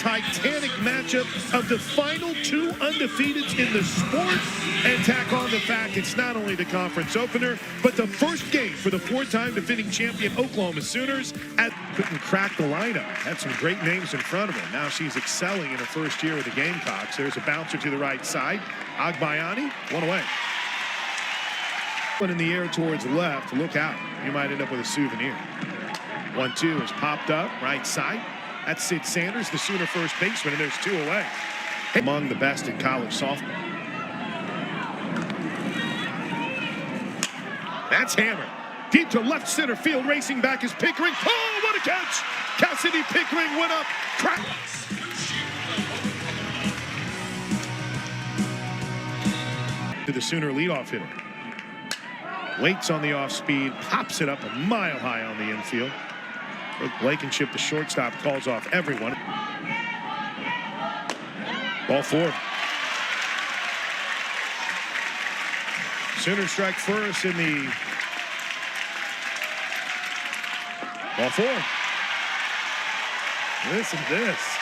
titanic matchup of the final two undefeateds in the sport, and tack on the fact it's not only the conference opener, but the first game for the four-time defending champion Oklahoma Sooners. Couldn't crack the lineup. Had some great names in front of her. Now she's excelling in her first year with the Gamecocks. There's a bouncer to the right side. Agbayani, one away. One in the air towards left. Look out. You might end up with a souvenir. 1-2 is popped up right side. That's Sid Sanders, the Sooner first baseman, and there's two away. Among the best in college softball. That's hammered. Deep to left center field, racing back is Pickering. Oh, what a catch! Cassidy Pickering went up. Crack. To the Sooner leadoff hitter. Waits on the off speed, pops it up a mile high on the infield. Rick Blankenship, the shortstop, calls off everyone. Ball four. Sooners strike first in the ball four. Listen to this.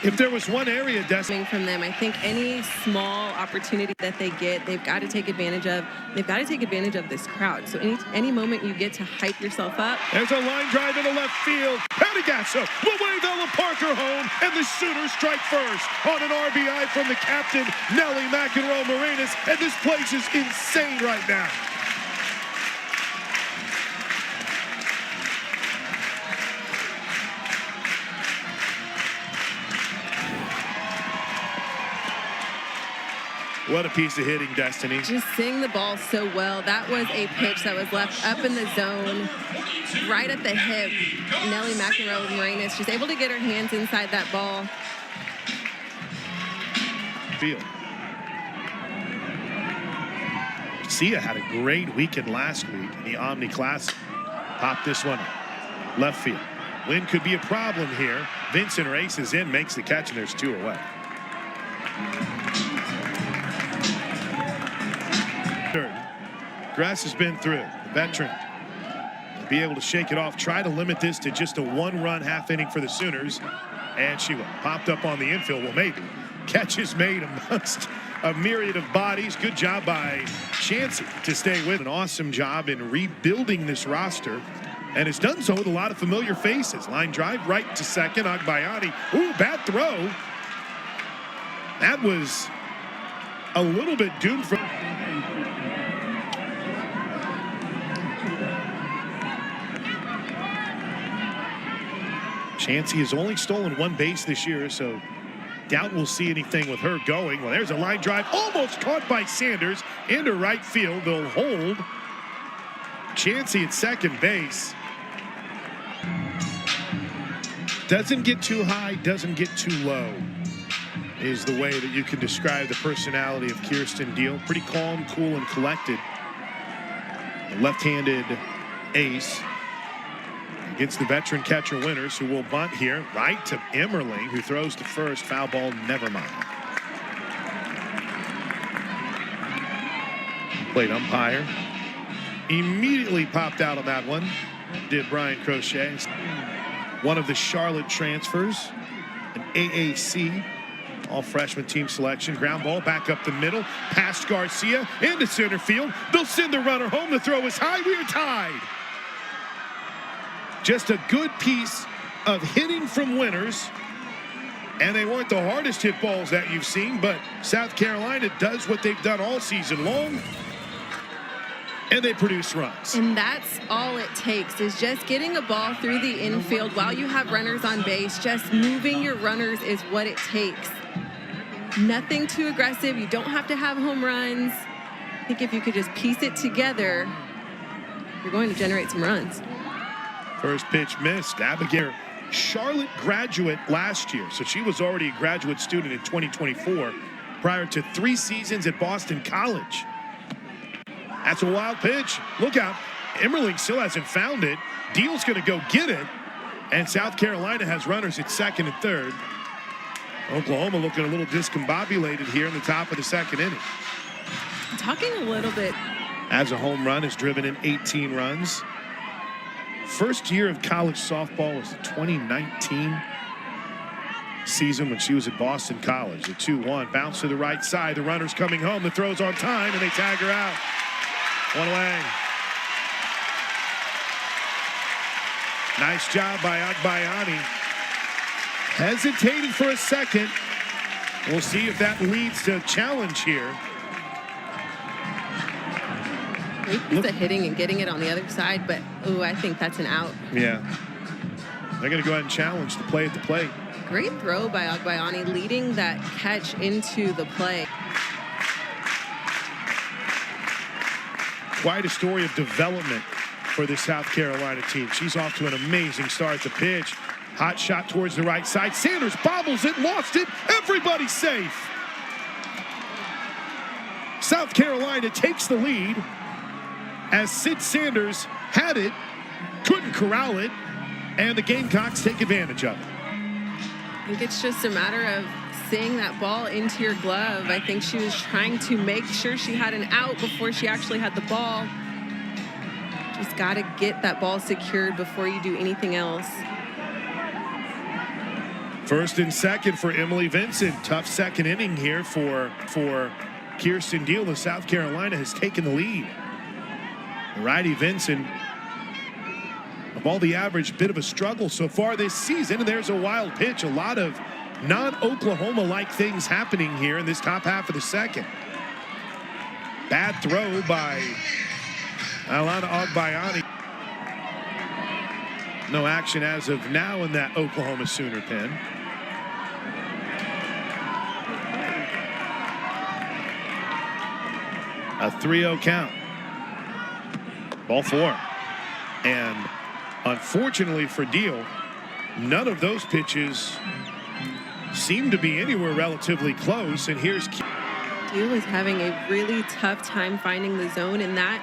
If there was one area from them, I think any small opportunity that they get, they've got to take advantage of. They've got to take advantage of this crowd. So any moment you get to hype yourself up. There's a line drive into left field. Panigasso will wave Ella Parker home, and the Sooners strike first on an RBI from the captain, Nelly McEnroe-Morenas, and this place is insane right now. What a piece of hitting, Destiny. Just seeing the ball so well. That was a pitch that was left up in the zone, right at the hip. Nelly McEnroe-Morenas just able to get her hands inside that ball. Field. Sia had a great weekend last week in the Omni Classic. Popped this one up. Left field. Wind could be a problem here. Vincent races in, makes the catch, and there's two away. Grass has been through. The veteran be able to shake it off, try to limit this to just a one-run half inning for the Sooners, and she will. Popped up on the infield. Well, maybe. Catch is made amongst a myriad of bodies. Good job by Chansey to stay with. An awesome job in rebuilding this roster, and it's done so with a lot of familiar faces. Line drive right to second. Agbayani. Ooh, bad throw. That was a little bit doomed for. Chansey has only stolen one base this year, so doubt we'll see anything with her going. Well, there's a line drive almost caught by Sanders into right field. They'll hold Chansey at second base. Doesn't get too high, doesn't get too low, is the way that you can describe the personality of Kirsten Deal. Pretty calm, cool, and collected. The left-handed ace against the veteran catcher Winters, who will bunt here right to Emmerling, who throws to first. Foul ball, never mind. Plate umpire immediately popped out on that one. Did Brian Crochet. One of the Charlotte transfers, an AAC all freshman team selection. Ground ball back up the middle, past Garcia into center field. They'll send the runner home. The throw is high. We are tied. Just a good piece of hitting from Winters, and they weren't the hardest hit balls that you've seen, but South Carolina does what they've done all season long, and they produce runs. And that's all it takes, is just getting a ball through the infield while you have runners on base. Just moving your runners is what it takes. Nothing too aggressive. You don't have to have home runs. I think if you could just piece it together, you're going to generate some runs. First pitch missed. Abigail, Charlotte graduate last year, so she was already a graduate student in 2024 prior to 3 seasons at Boston College. That's a wild pitch. Look out. Emmerling still hasn't found it. Deal's going to go get it, and South Carolina has runners at second and third. Oklahoma looking a little discombobulated here in the top of the second inning. Talking a little bit As a home run, has driven in 18 runs. First year of college softball was the 2019 season when she was at Boston College. The 2-1 bounce to the right side. The runner's coming home. The throw's on time, and they tag her out. One away. Nice job by Agbayani. Hesitated for a second. We'll see if that leads to a challenge here. Great piece of hitting and getting it on the other side, but ooh, I think that's an out. Yeah. They're going to go ahead and challenge the play at the plate. Great throw by Agbayani, leading that catch into the play. Quite a story of development for the South Carolina team. She's off to an amazing start. The pitch, hot shot towards the right side. Sanders bobbles it, lost it. Everybody's safe. South Carolina takes the lead as Sid Sanders had it, couldn't corral it, and the Gamecocks take advantage of it. I think it's just a matter of seeing that ball into your glove. I think she was trying to make sure she had an out before she actually had the ball. Just got to get that ball secured before you do anything else. First and second for Emily Vincent. Tough second inning here for Kirsten Deal. The South Carolina has taken the lead. Righty Vincent, of all the average, bit of a struggle so far this season. And there's a wild pitch. A lot of non-Oklahoma-like things happening here in this top half of the second. Bad throw by Alana Agbayani. No action as of now in that Oklahoma Sooner pen. A 3-0 count. Ball 4. And unfortunately for Deal, none of those pitches seem to be anywhere relatively close. And here's Deal is having a really tough time finding the zone, and that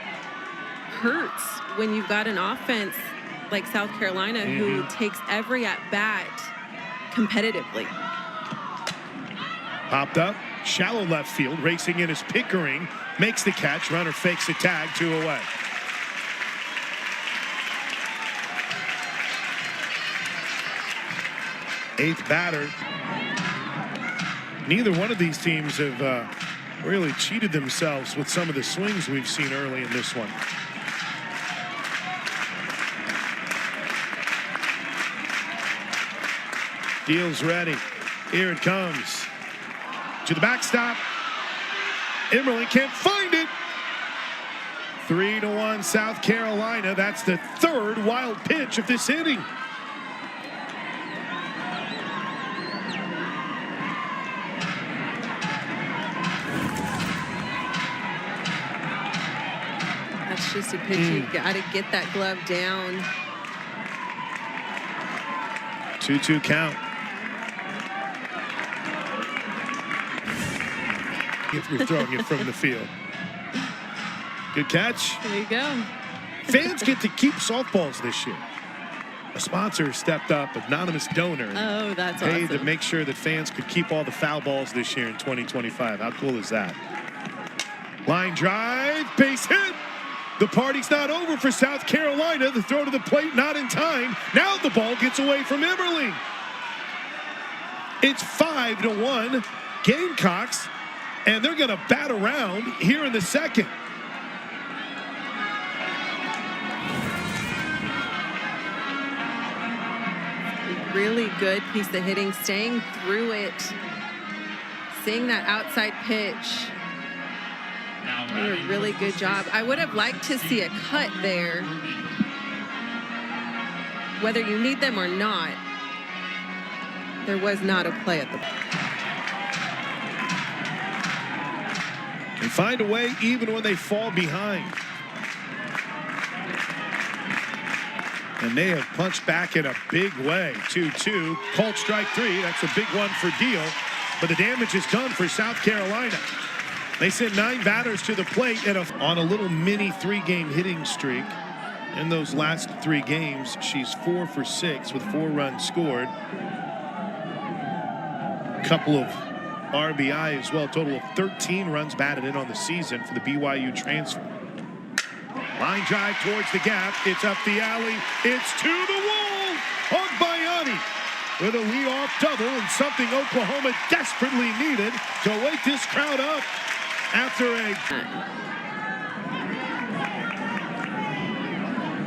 hurts when you've got an offense like South Carolina who takes every at-bat competitively. Popped up, shallow left field, racing in is Pickering, makes the catch, runner fakes the tag, 2 away. Eighth batter. Neither one of these teams have really cheated themselves with some of the swings we've seen early in this one. Deal's ready. Here it comes. To the backstop. Emerling can't find it. 3-1 South Carolina. That's the third wild pitch of this inning. That's just a pitch. You got to get that glove down. 2-2 count. If you're throwing it from the field. Good catch. There you go. Fans get to keep softballs this year. A sponsor stepped up, anonymous donor. Oh, that's paid awesome. to make sure that fans could keep all the foul balls this year in 2025. How cool is that? Line drive, base hit. The party's not over for South Carolina. The throw to the plate not in time. Now the ball gets away from Emerling. It's 5-1 Gamecocks, and they're going to bat around here in the second. Really good piece of hitting, staying through it, seeing that outside pitch. Did a really good job. I would have liked to see a cut there. Whether you need them or not, there was not a play at the And find a way even when they fall behind. And they have punched back in a big way. 2-2, called strike 3. That's a big one for Deal. But the damage is done for South Carolina. They sent 9 batters to the plate on a little mini 3-game hitting streak. In those last 3 games, she's 4 for 6 with 4 runs scored. A couple of RBI as well. Total of 13 runs batted in on the season for the BYU transfer. Line drive towards the gap. It's up the alley. It's to the wall. Ogbayani with a lead-off double and something Oklahoma desperately needed to wake this crowd up after a...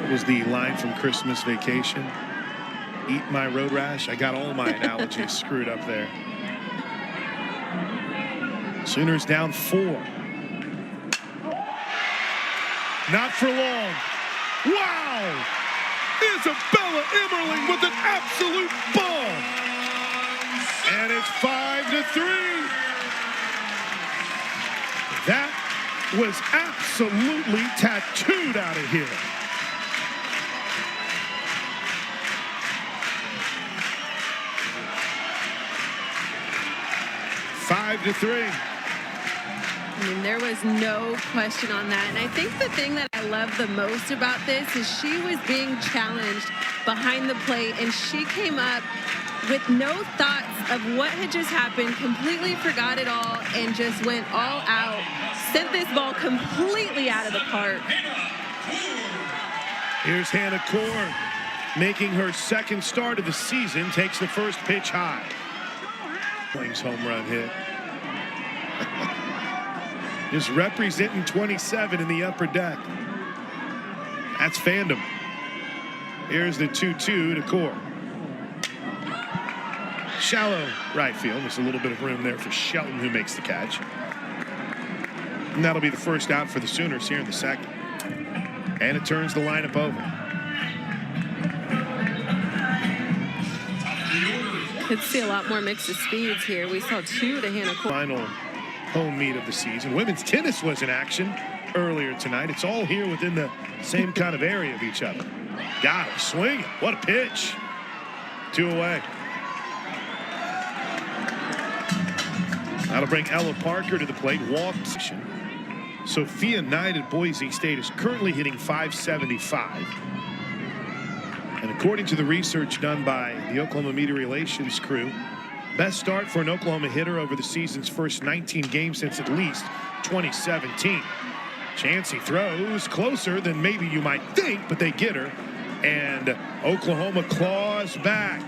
What was the line from Christmas Vacation? Eat my road rash. I got all my analogies screwed up there. Sooners down 4. Not for long. Wow! Isabella Emmerling with an absolute ball. And it's 5-3. That was absolutely tattooed out of here. Five to 3. I mean, there was no question on that. And I think the thing that I love the most about this is she was being challenged behind the plate, and she came up with no thoughts of what had just happened, completely forgot it all, and just went all out, sent this ball completely out of the park. Here's Hannah Core making her second start of the season, takes the first pitch high. Home run hit. Is representing 27 in the upper deck. That's fandom. Here's the 2-2 to Core. Shallow right field. There's a little bit of room there for Shelton, who makes the catch. And that'll be the first out for the Sooners here in the second. And it turns the lineup over. Could see a lot more mix of speeds here. We saw 2 to Hannah Core. Final home meet of the season. Women's tennis was in action earlier tonight. It's all here within the same kind of area of each other. Got him swinging. What a pitch. 2 away. That'll bring Ella Parker to the plate. Walk position. Sophia Knight at Boise State is currently hitting .575. And according to the research done by the Oklahoma Media Relations crew, best start for an Oklahoma hitter over the season's first 19 games since at least 2017. Chansey throws closer than maybe you might think, but they get her. And Oklahoma claws back.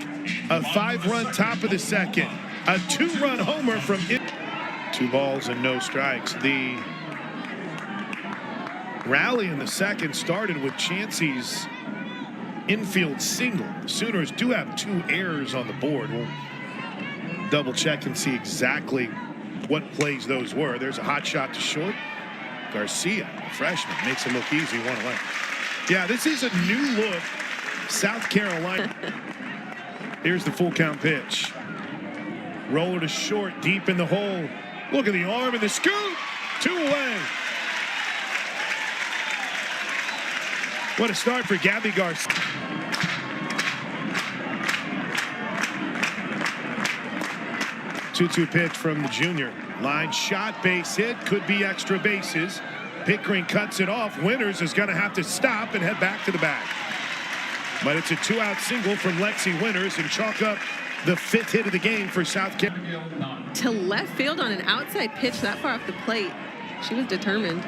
A 5-run top of the second. A 2-run homer from it. 2 balls and no strikes. The rally in the second started with Chansey's infield single. The Sooners do have 2 errors on the board. We'll double check and see exactly what plays those were. There's a hot shot to short. Garcia, the freshman, makes it look easy. 1 away. Yeah, this is a new look South Carolina. Here's the full count pitch. Roller to short, deep in the hole. Look at the arm and the scoop. 2 away. What a start for Gabby Garcia. 2-2 pitch from the junior. Line shot, base hit, could be extra bases. Pickering cuts it off. Winters is going to have to stop and head back to the bag. But it's a 2-out single from Lexi Winters and chalk up the 5th hit of the game for South Carolina. To left field on an outside pitch that far off the plate. She was determined.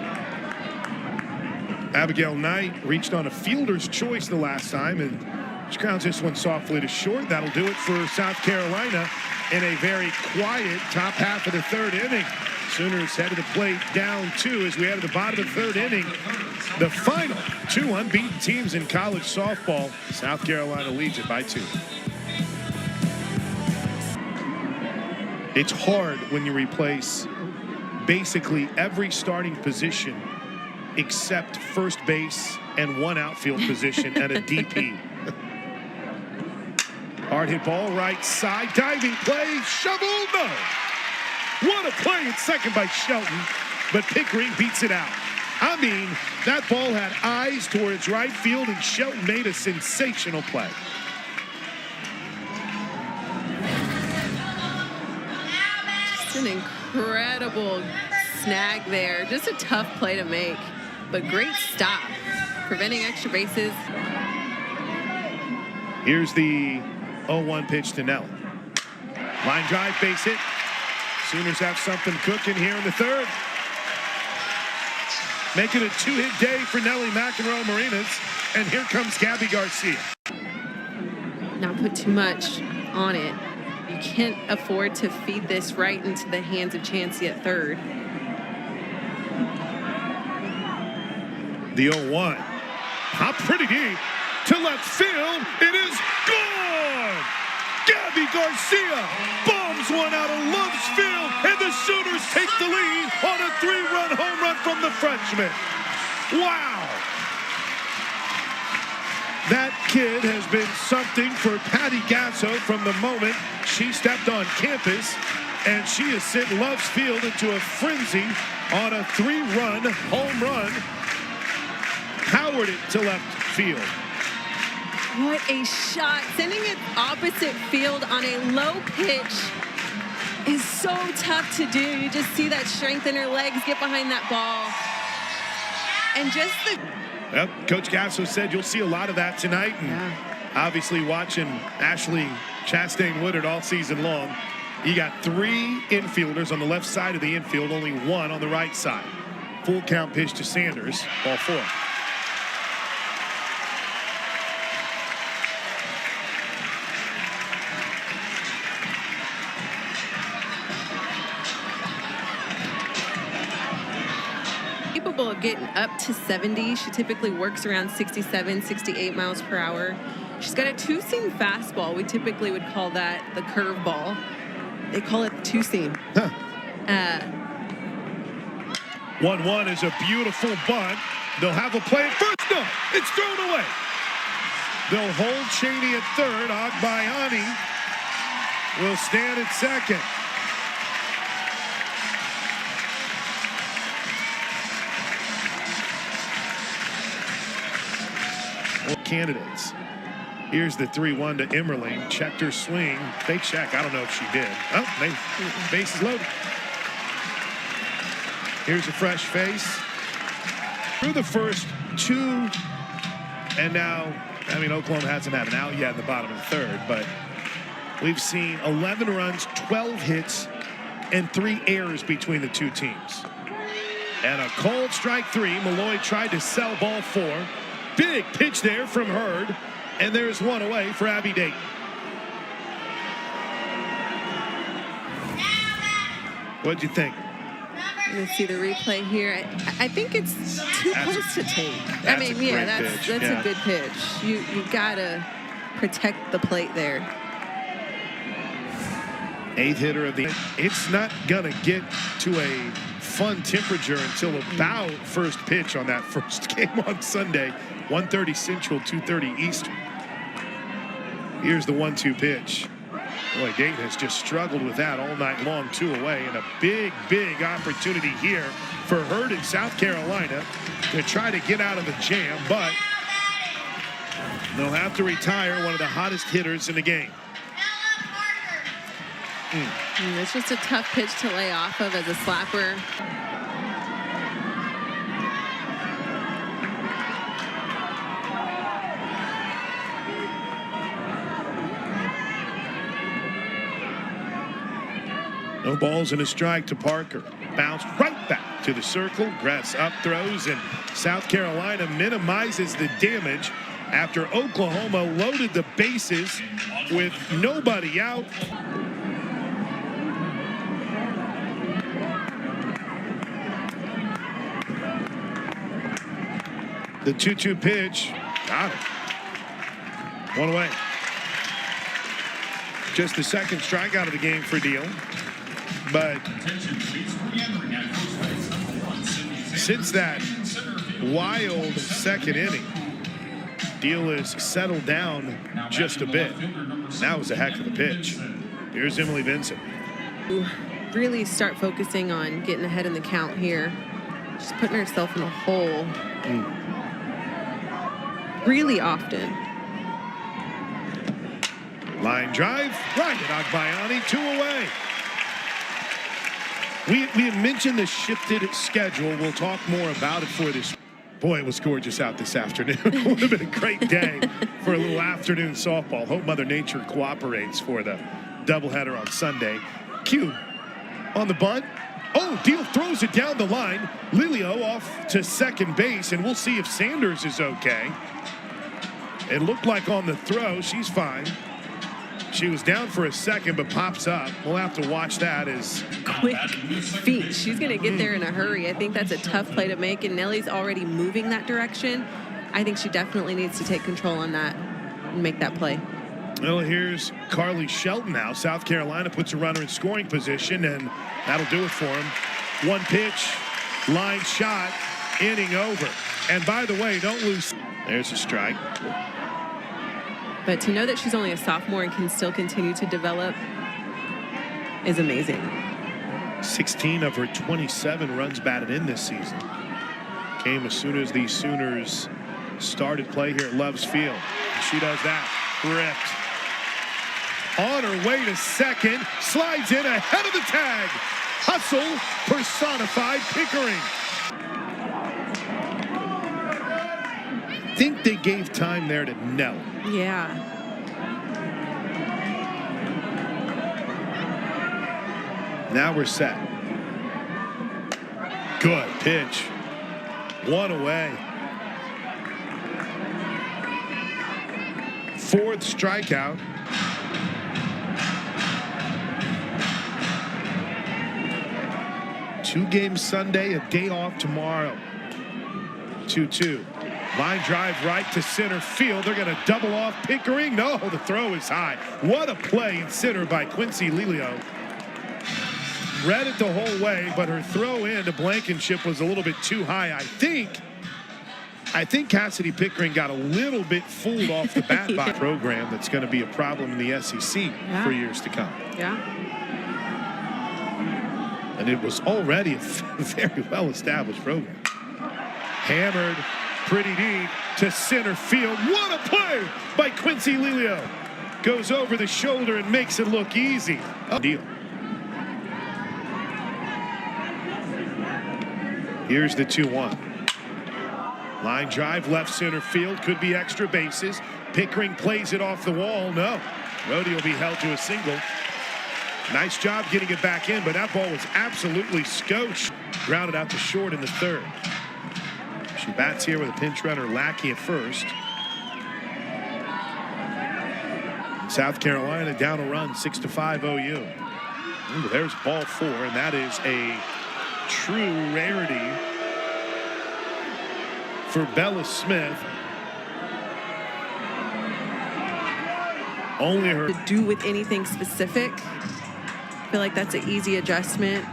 Abigail Knight reached on a fielder's choice the last time, and she grounds this one softly to short. That'll do it for South Carolina in a very quiet top half of the 3rd inning. Sooners head to the plate down 2 as we head to the bottom of the 3rd inning. The final 2 unbeaten teams in college softball. South Carolina leads it by 2. It's hard when you replace basically every starting position except first base and 1 outfield position and a DP. Hard hit ball right side, diving play, shovel, no. What a play at second by Shelton, but Pickering beats it out. I mean, that ball had eyes towards right field, and Shelton made a sensational play. Just an incredible snag there. Just a tough play to make, but great stop, preventing extra bases. Here's the 0-1 pitch to Nell. Line drive, base hit. Sooners have something cooking here in the 3rd. Make it a two-hit day for Nelly McEnroe Marinas. And here comes Gabby Garcia. Not put too much on it. You can't afford to feed this right into the hands of Chansey at third. The 0-1. Hop pretty deep to left field. It is gone! Gabby Garcia bombs one out of Love's Field, and the Sooners take the lead on a 3-run home run from the freshman. Wow! That kid has been something for Patty Gasso from the moment she stepped on campus, and she has sent Love's Field into a frenzy on a 3-run home run. Powered it to left field. What a shot. Sending it opposite field on a low pitch is so tough to do. You just see that strength in her legs get behind that ball. And just the... Well, Coach Gasso said you'll see a lot of that tonight. And obviously watching Ashley Chastain Woodard all season long. You got 3 infielders on the left side of the infield, only 1 on the right side. Full count pitch to Sanders, ball 4. Capable of getting up to 70. She typically works around 67, 68 miles per hour. She's got a two-seam fastball. We typically would call that the curve ball. They call it the two-seam. 1-1 is a beautiful bunt. They'll have a play at first. No, it's thrown away. They'll hold Cheney at third. Agbayani will stand at second. Candidates. Here's the 3-1 to Emmerling. Checked her swing. Fake check. I don't know if she did. Oh, base is loaded. Here's a fresh face. Through the first 2, and now, I mean, Oklahoma hasn't had an out yet in the bottom of the third, but we've seen 11 runs, 12 hits, and 3 errors between the 2 teams. And a cold strike 3. Malloy tried to sell ball 4. Big pitch there from Hurd, and there's 1 away for Abby Dayton. What'd you think? Let's see the replay here. I think it's too close to take. I mean, yeah, that's a good pitch. You gotta protect the plate there. 8th hitter of the. It's not gonna get to a fun temperature until about first pitch on that first game on Sunday. 1:30 Central, 2:30 Eastern. Here's the 1-2 pitch. Boy, Dayton has just struggled with that all night long. 2 away, and a big opportunity here for Hurd in South Carolina to try to get out of the jam, but they'll have to retire one of the hottest hitters in the game. It's just a tough pitch to lay off of as a slapper. No balls and a strike to Parker. Bounced right back to the circle. Grass up throws, and South Carolina minimizes the damage after Oklahoma loaded the bases with nobody out. The 2-2 pitch. Got it. 1 away. Just the second strikeout of the game for Deal. But since that wild second inning, Deal has settled down just a bit. That was a heck of a pitch. Here's Emily Vincent. Really start focusing on getting ahead in the count here. She's putting herself in a hole really often. Line drive, right at Agbayani, 2 away. We have mentioned the shifted schedule. We'll talk more about it for this. Boy, it was gorgeous out this afternoon. It would have been a great day for a little afternoon softball. Hope Mother Nature cooperates for the doubleheader on Sunday. Q on the bunt. Oh, Deal throws it down the line. Lilio off to second base, and we'll see if Sanders is okay. It looked like on the throw, she's fine. She was down for a second, but pops up. We'll have to watch that as quick feet. She's going to get there in a hurry. I think that's a tough play to make, and Nellie's already moving that direction. I think she definitely needs to take control on that and make that play. Well, here's Carly Shelton now. South Carolina puts a runner in scoring position, and that'll do it for him. One pitch, line shot, inning over. And by the way, don't lose. There's a strike. But to know that she's only a sophomore and can still continue to develop is amazing. 16 of her 27 runs batted in this season came as soon as the Sooners started play here at Love's Field. And she does that. Ripped. On her way to second, slides in ahead of the tag. Hustle personified Pickering. I think they gave time there to Nell. Yeah. Now we're set. Good pitch. One away. Fourth strikeout. Two-game Sunday, a day off tomorrow. 2-2. Line drive right to center field. They're going to double off Pickering. No, the throw is high. What a play in center by Quincy Lilio. Read it the whole way, but her throw in to Blankenship was a little bit too high. I think Cassidy Pickering got a little bit fooled off the bat by program that's going to be a problem in the SEC for years to come. Yeah. And it was already a very well-established program. Hammered pretty deep to center field. What a play by Quincy Lilio. Goes over the shoulder and makes it look easy. Deal. Here's the 2-1. Line drive left center field. Could be extra bases. Pickering plays it off the wall. No. Rhodey will be held to a single. Nice job getting it back in, but that ball was absolutely scotched. Grounded out to short in the third. She bats here with a pinch runner, Lackey at first. South Carolina down a run, 6-5 OU. Ooh, there's ball 4, and that is a true rarity for Bella Smith. Only her To do with anything specific. I feel like that's an easy adjustment,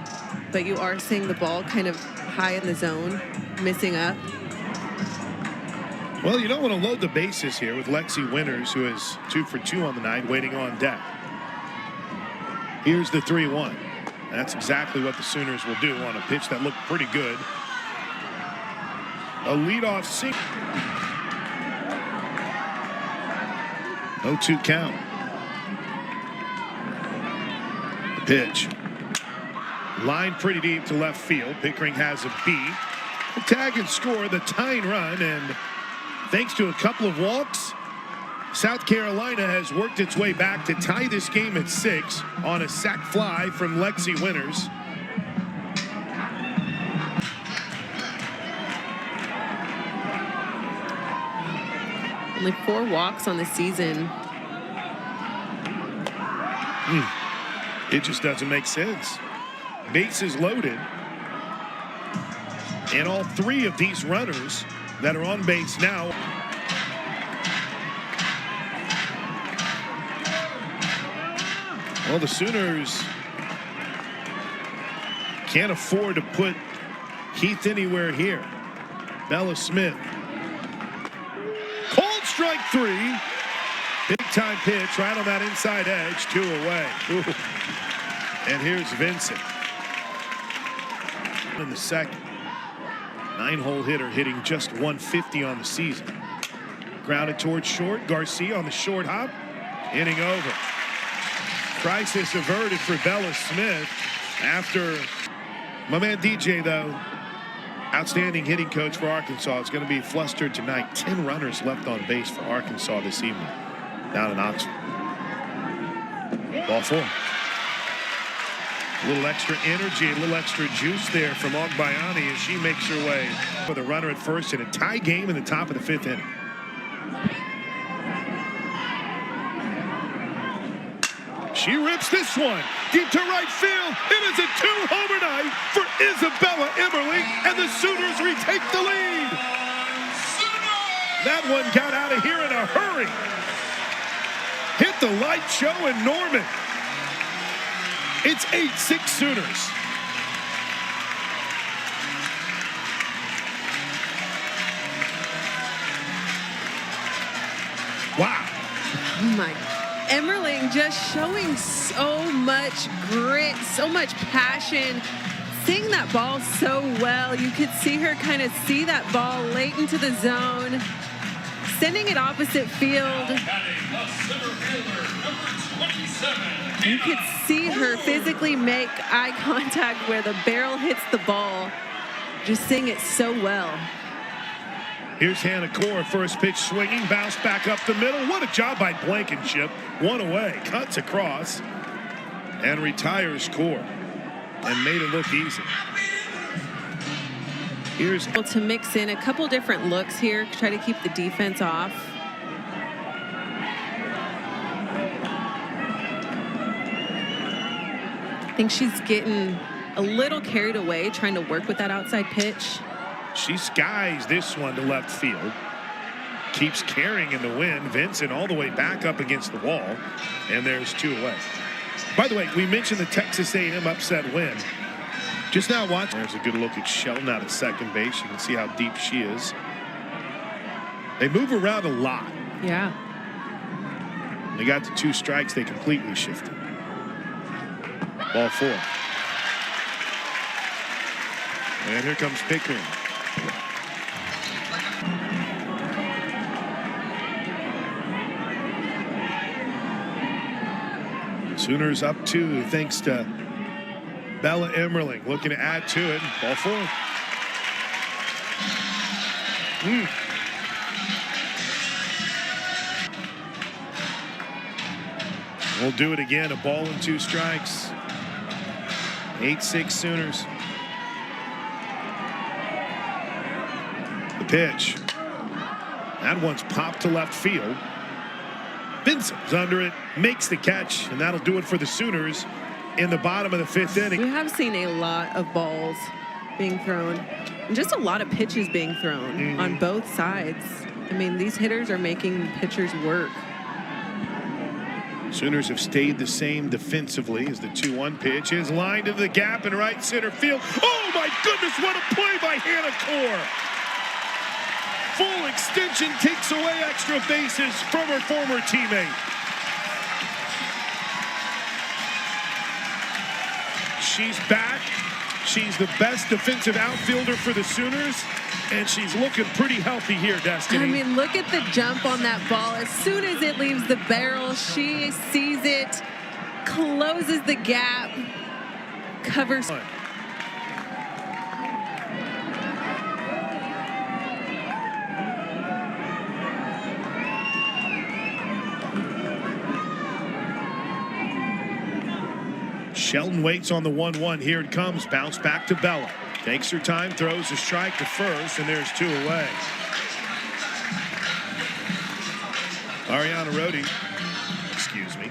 but you are seeing the ball kind of high in the zone, missing up. Well, you don't want to load the bases here with Lexi Winters, who is 2 for 2 on the night, waiting on deck. Here's the 3-1. That's exactly what the Sooners will do on a pitch that looked pretty good. A leadoff single. 0-2 count. The pitch. Line pretty deep to left field. Pickering has a beat. The tag and score the tying run, and thanks to a couple of walks, South Carolina has worked its way back to tie this game at 6 on a sac fly from Lexi Winters. Only 4 walks on the season. It just doesn't make sense. Bases loaded. And all 3 of these runners that are on base now. Well, the Sooners can't afford to put Keith anywhere here. Bella Smith. Cold strike 3. Big time pitch right on that inside edge. 2 away. Ooh. And here's Vincent in the second. 9-hole hitter hitting just 150 on the season. Grounded towards short. Garcia on the short hop. Inning over. Crisis averted for Bella Smith after my man DJ, though, outstanding hitting coach for Arkansas, is going to be flustered tonight. 10 runners left on base for Arkansas this evening down in Oxford. Ball 4. A little extra energy, a little extra juice there from Ogbayani as she makes her way with a runner at first in a tie game in the top of the 5th inning. She rips this one deep to right field. It is a 2-homer night for Isabella Emmerling, and the Sooners retake the lead. That one got out of here in a hurry. Hit the light show in Norman. It's 8-6 Sooners. Wow. Oh my. Emmerling just showing so much grit, so much passion, seeing that ball so well. You could see her kind of see that ball late into the zone, sending it opposite field. You could see her physically make eye contact where the barrel hits the ball, just seeing it so well. Here's Hannah Core, first pitch swinging, bounce back up the middle. What a job by Blankenship. One away, cuts across, and retires Core, and made it look easy. Here's to mix in a couple different looks here, try to keep the defense off. I think she's getting a little carried away trying to work with that outside pitch. She skies this one to left field. Keeps carrying in the wind. Vincent all the way back up against the wall. And there's 2 away. By the way, we mentioned the Texas A&M upset win. Just now watch. There's a good look at Shelton out at second base. You can see how deep she is. They move around a lot. Yeah. They got the 2 strikes. They completely shifted. Ball 4. And here comes Pickering. Sooners up 2 thanks to Bella Emmerling, looking to add to it. Ball 4. We'll do it again. A ball and 2 strikes. 8-6 Sooners. The pitch. That one's popped to left field. Vincent's under it, makes the catch, and that'll do it for the Sooners in the bottom of the 5th inning. We have seen a lot of balls being thrown, and just a lot of pitches being thrown on both sides. I mean, these hitters are making pitchers work. Sooners have stayed the same defensively as the 2-1 pitch is lined into the gap in right center field. Oh my goodness, what a play by Hannah Core. Full extension takes away extra bases from her former teammate. She's back. She's the best defensive outfielder for the Sooners, and she's looking pretty healthy here, Destiny. I mean, look at the jump on that ball. As soon as it leaves the barrel, she sees it, closes the gap, covers. Shelton waits on the 1-1. Here it comes. Bounce back to Bella. Takes her time, throws a strike to first, and there's 2 away. Ariana Rhodey, excuse me.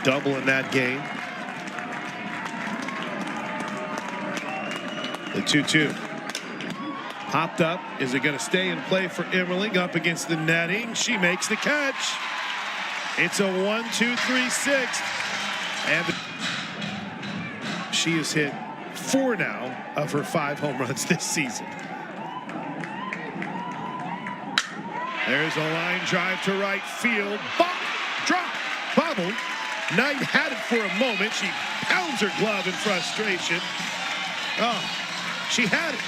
Double in that game. The 2-2. Popped up. Is it going to stay in play for Emmerling? Up against the netting. She makes the catch. It's a 1-2-3-6. And she has hit 4 now of her 5 home runs this season. There's a line drive to right field. Bop, drop, bobble. Knight had it for a moment. She pounds her glove in frustration. Oh, she had it.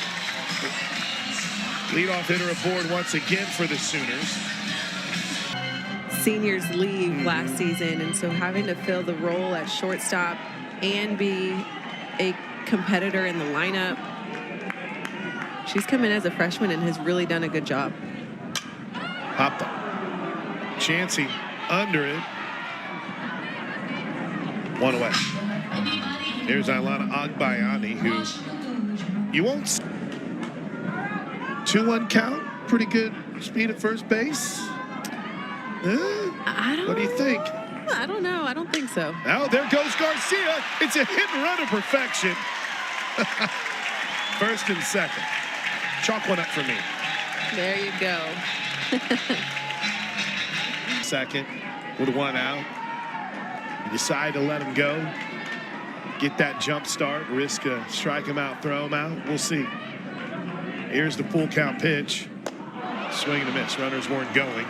Leadoff hitter aboard once again for the Sooners. Seniors leave last season, and so having to fill the role at shortstop and be a competitor in the lineup. She's come in as a freshman and has really done a good job. Popped up. Chansey under it. One away. Here's Ilana Agbayani, who you won't. 2-1 count. Pretty good speed at first base. What do you think? I don't know. I don't think so. Now there goes Garcia. It's a hit and run of perfection. First and second. Chalk one up for me. There you go. Second with one out. You decide to let him go. Get that jump start. Risk strike him out, throw him out. We'll see. Here's the full count pitch. Swing and a miss. Runners weren't going.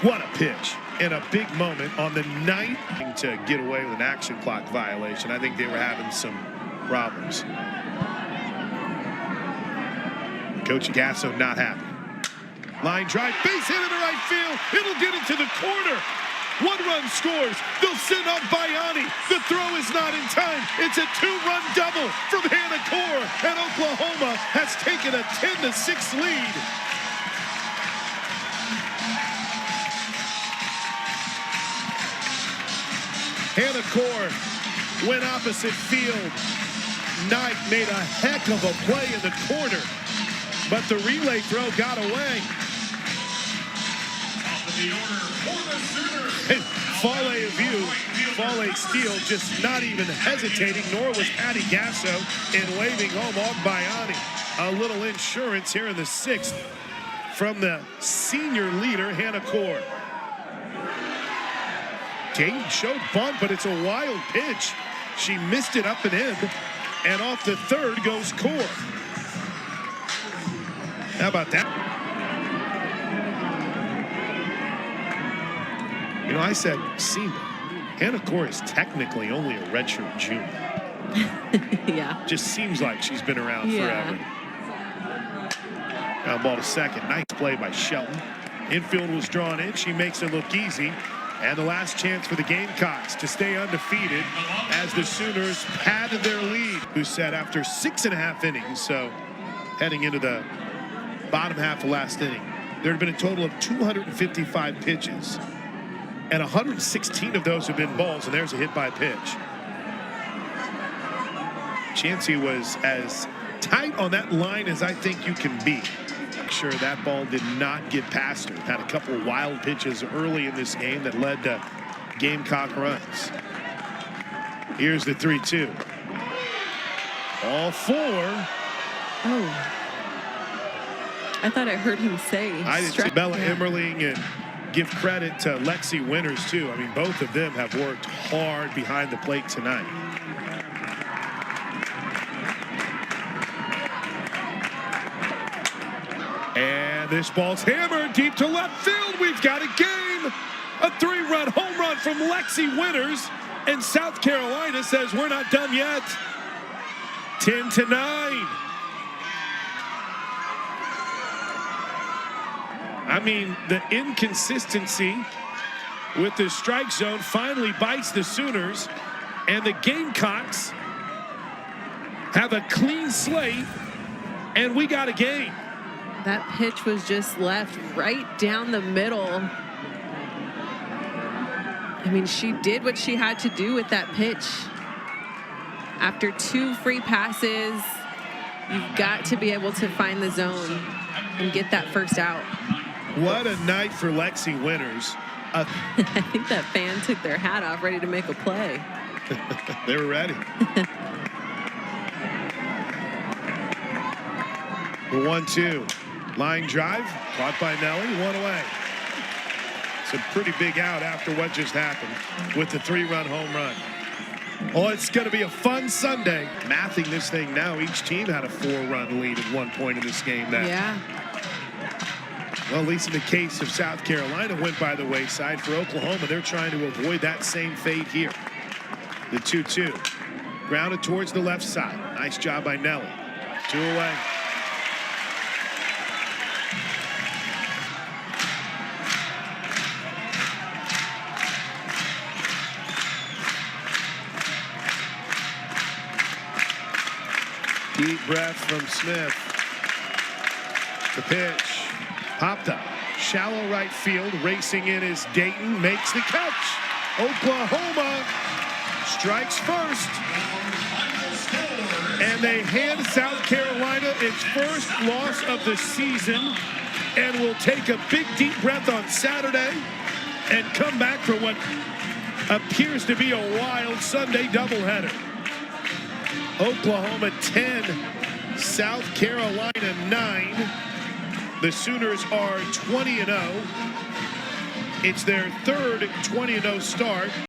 What a pitch. In a big moment on the ninth to get away with an action clock violation. I think they were having some problems. Coach Gasso not happy. Line drive, base hit into right field. It'll get into the corner. 1 run scores. They'll send up Bayani. The throw is not in time. It's a 2-run double from Hannah Core, and Oklahoma has taken a 10-6 lead. Hannah Core went opposite field. Knight made a heck of a play in the corner, but the relay throw got away. Fale View, Fale Steele just not even hesitating, nor was Patty Gasso in waving home Agbayani. A little insurance here in the 6th from the senior leader, Hannah Core. Dayton showed bunt, but it's a wild pitch. She missed it up and in, and off the third goes Core. How about that? You know, I said senior. Hannah Core is technically only a redshirt junior. Yeah. Just seems like she's been around forever. Now ball to second. Nice play by Shelton. Infield was drawn in. She makes it look easy. And the last chance for the Gamecocks to stay undefeated as the Sooners padded their lead. Who said after 6.5 innings, so heading into the bottom half of last inning, there had been a total of 255 pitches. And 116 of those have been balls, and there's a hit by pitch. Chansey was as tight on that line as I think you can be. Sure, that ball did not get past her. Had a couple of wild pitches early in this game that led to Gamecock runs. Here's the 3-2. All 4. Oh. I thought I heard him say. I did see Bella Emmerling, and give credit to Lexi Winters, too. I mean, both of them have worked hard behind the plate tonight. And this ball's hammered deep to left field. We've got a game. A 3-run home run from Lexi Winters. And South Carolina says we're not done yet. 10-9. I mean, the inconsistency with the strike zone finally bites the Sooners, and the Gamecocks have a clean slate, and we got a game. That pitch was just left right down the middle. I mean, she did what she had to do with that pitch. After 2 free passes, you've got to be able to find the zone and get that first out. What a night for Lexi Winters. I think that fan took their hat off, ready to make a play. They were ready. The 1-2. Line drive, caught by Nelly, 1 away. It's a pretty big out after what just happened with the 3-run home run. Oh, it's going to be a fun Sunday. Mathing this thing now, each team had a 4-run lead at one point in this game. Yeah. Well, at least in the case of South Carolina, went by the wayside. For Oklahoma, they're trying to avoid that same fate here. The 2-2. Grounded towards the left side. Nice job by Nelly. 2 away. Deep breath from Smith. The pitch. Popped up. Shallow right field. Racing in is Dayton. Makes the catch. Oklahoma strikes first. And they hand South Carolina its first loss of the season, and will take a big deep breath on Saturday and come back for what appears to be a wild Sunday doubleheader. Oklahoma 10, South Carolina 9. The Sooners are 20-0. It's their third 20-0 start.